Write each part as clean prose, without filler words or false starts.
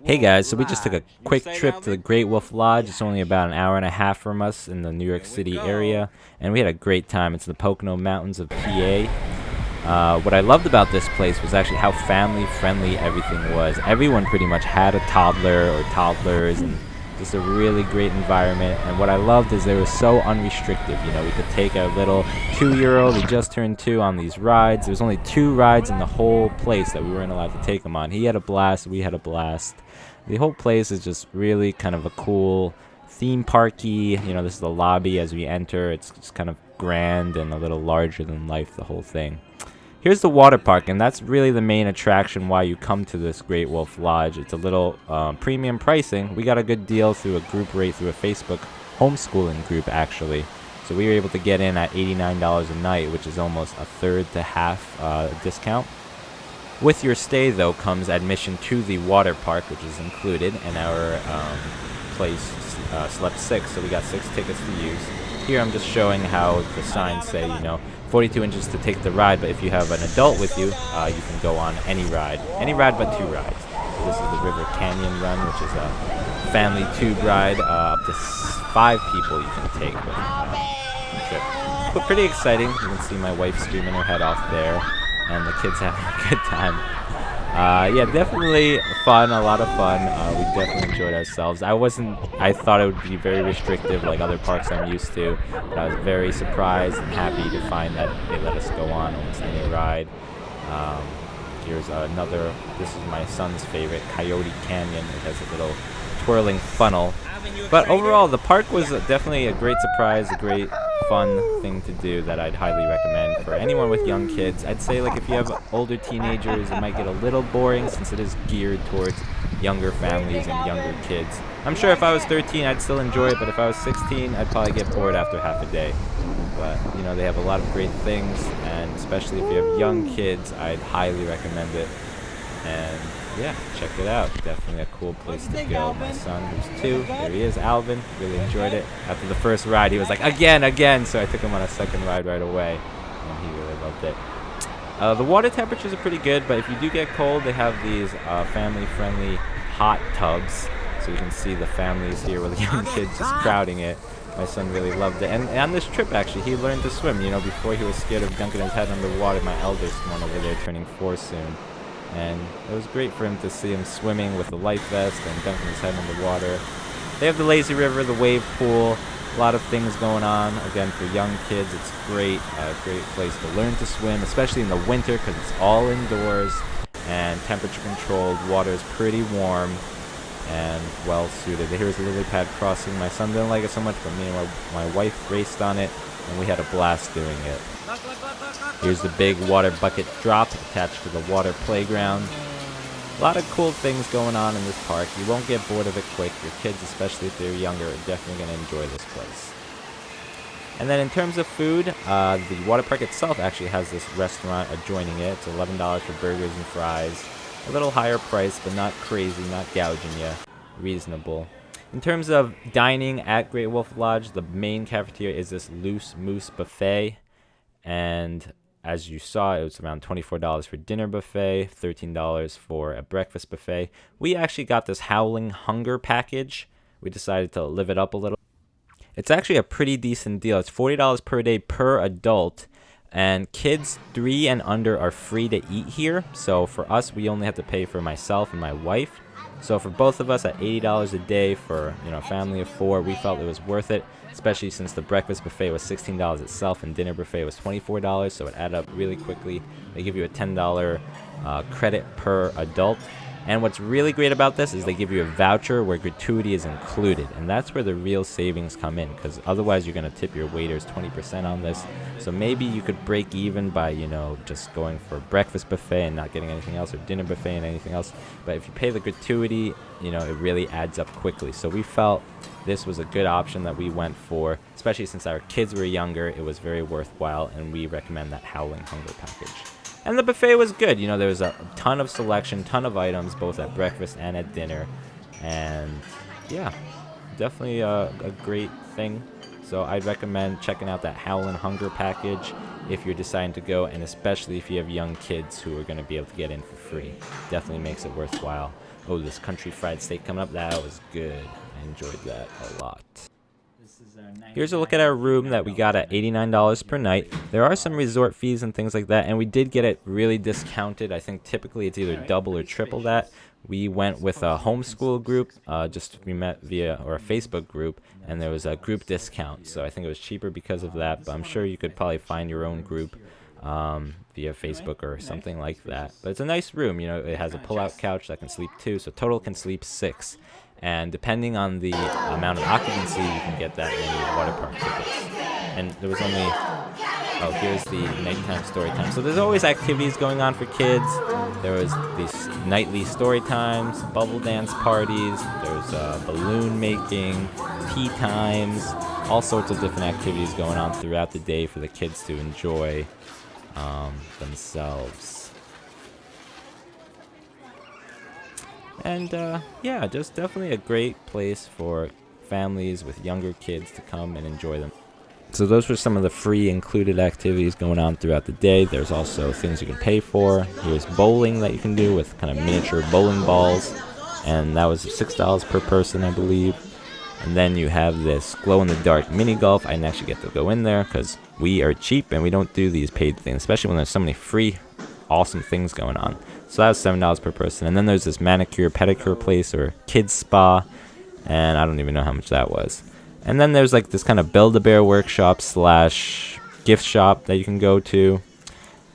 Hey guys, so we just took a quick trip to the Great Wolf Lodge. It's only about an hour and a half from us in the New York City area, and we had a great time. It's in the Pocono Mountains of PA. What I loved about this place was actually how family friendly everything was. Everyone pretty much had a toddler or toddlers, and just a really great environment. And what I loved is they were so unrestricted. You know, we could take our little 2-year-old, he just turned 2, on these rides. There was only 2 rides in the whole place that we weren't allowed to take him on. He had a blast, we had a blast. The whole place is just really kind of a cool theme parky. You know, this is the lobby as we enter. It's just kind of grand and a little larger than life, the whole thing. Here's the water park, and that's really the main attraction why you come to this Great Wolf Lodge. It's a little premium pricing. We got a good deal through a group rate through a Facebook homeschooling group, actually. So we were able to get in at $89 a night, which is almost a third to half discount. With your stay, though, comes admission to the water park, which is included, and our place slept 6, so we got 6 tickets to use. Here I'm just showing how the signs say, you know, 42 inches to take the ride, but if you have an adult with you, you can go on any ride but 2 rides. So this is the River Canyon Run, which is a family tube ride. Up to 5 people you can take with the trip. But pretty exciting. You can see my wife screaming her head off there, and the kids having a good time. Yeah, definitely fun, a lot of fun. We definitely enjoyed ourselves. I thought it would be very restrictive like other parks I'm used to, but I was very surprised and happy to find that they let us go on almost any ride. Here's another, this is my son's favorite, Coyote Canyon. It has a little twirling funnel. But overall, the park was definitely a great surprise, a great fun thing to do that I'd highly recommend for anyone with young kids. I'd say, like, if you have older teenagers, it might get a little boring since it is geared towards younger families and younger kids. I'm sure if I was 13, I'd still enjoy it, but if I was 16, I'd probably get bored after half a day. But, you know, they have a lot of great things, and especially if you have young kids, I'd highly recommend it. And yeah, check it out. Definitely a cool place to go. My son, who's 2, there he is, Alvin, really enjoyed it. After the first ride, he was like, again, so I took him on a second ride right away, and he really loved it. The water temperatures are pretty good, but if you do get cold, they have these family-friendly hot tubs, so you can see the families here with the young kids just crowding it. My son really loved it. And on this trip, actually, he learned to swim. You know, before he was scared of dunking his head underwater. My eldest one over there turning 4 soon. And it was great for him to see him swimming with the life vest and dunking his head underwater. They have the lazy river, the wave pool, a lot of things going on. Again, for young kids, it's great, a great place to learn to swim, especially in the winter because it's all indoors and temperature controlled. Water is pretty warm and well suited. Here's the lily pad crossing. My son didn't like it so much, but me and my wife raced on it, and we had a blast doing it. Here's the big water bucket drop attached to the water playground. A lot of cool things going on in this park. You won't get bored of it quick. Your kids, especially if they're younger, are definitely going to enjoy this place. And then in terms of food, the water park itself actually has this restaurant adjoining it. It's $11 for burgers and fries. A little higher price, but not crazy, not gouging you. Reasonable. In terms of dining at Great Wolf Lodge, the main cafeteria is this Loose Moose Buffet. And as you saw, it was around $24 for dinner buffet, $13 for a breakfast buffet. We actually got this Howlin Hunger Package. We decided to live it up a little. It's actually a pretty decent deal. It's $40 per day per adult. And kids 3 and under are free to eat here. So for us, we only have to pay for myself and my wife. So for both of us at $80 a day for, you know, a family of 4, we felt it was worth it, especially since the breakfast buffet was $16 itself and dinner buffet was $24, so it added up really quickly. They give you a $10 credit per adult. And what's really great about this is they give you a voucher where gratuity is included, and that's where the real savings come in, because otherwise you're going to tip your waiters 20% on this. So maybe you could break even by, you know, just going for a breakfast buffet and not getting anything else, or dinner buffet and anything else. But if you pay the gratuity, you know, it really adds up quickly. So we felt this was a good option that we went for, especially since our kids were younger. It was very worthwhile, and we recommend that Howlin Hunger Package. And the buffet was good. You know, there was a ton of selection, ton of items, both at breakfast and at dinner. And yeah, definitely a great thing. So I'd recommend checking out that Howlin Hunger Package if you're deciding to go, and especially if you have young kids who are going to be able to get in for free. Definitely makes it worthwhile. Oh, this country fried steak coming up. That was good. I enjoyed that a lot. Here's a look at our room that we got at $89 per night. There are some resort fees and things like that, and we did get it really discounted. I think typically it's either double or triple that. We went with a homeschool group, we met via a Facebook group, and there was a group discount. So I think it was cheaper because of that, but I'm sure you could probably find your own group via Facebook or something like that. But it's a nice room, you know, it has a pull-out couch that can sleep 2, so total can sleep 6. And depending on the amount of occupancy, you can get that many water park tickets. And there was only, oh, here's the nighttime story time. So there's always activities going on for kids. There was these nightly story times, bubble dance parties, there's balloon making, tea times, all sorts of different activities going on throughout the day for the kids to enjoy themselves. And yeah, just definitely a great place for families with younger kids to come and enjoy them. So those were some of the free included activities going on throughout the day. There's also things you can pay for. Here's bowling that you can do with kind of miniature bowling balls, and that was $6 per person, I believe. And then you have this glow-in-the-dark mini golf. I didn't actually get to go in there because we are cheap and we don't do these paid things, especially when there's so many free awesome things going on. So that was $7 per person. And then there's this manicure pedicure place or kids spa, and I don't even know how much that was. And then there's like this kind of Build-A-Bear workshop slash gift shop that you can go to,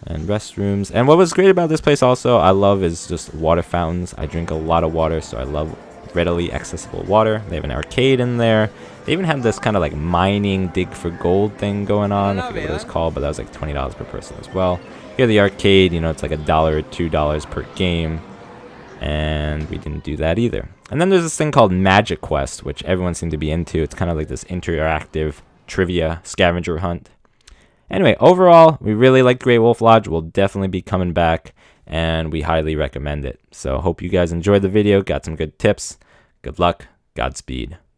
and restrooms. And what was great about this place also I love is just water fountains. I drink a lot of water, so I love readily accessible water. They have an arcade in there. They even have this kind of like mining dig for gold thing going on. I forget what it was called, but that was like $20 per person as well. Here the arcade, you know, it's like $1 or $2 per game, and we didn't do that either. And then there's this thing called Magiquest, which everyone seemed to be into. It's kind of like this interactive trivia scavenger hunt. Anyway, overall, we really liked Great Wolf Lodge. We'll definitely be coming back, and we highly recommend it. So hope you guys enjoyed the video, got some good tips. Good luck, Godspeed.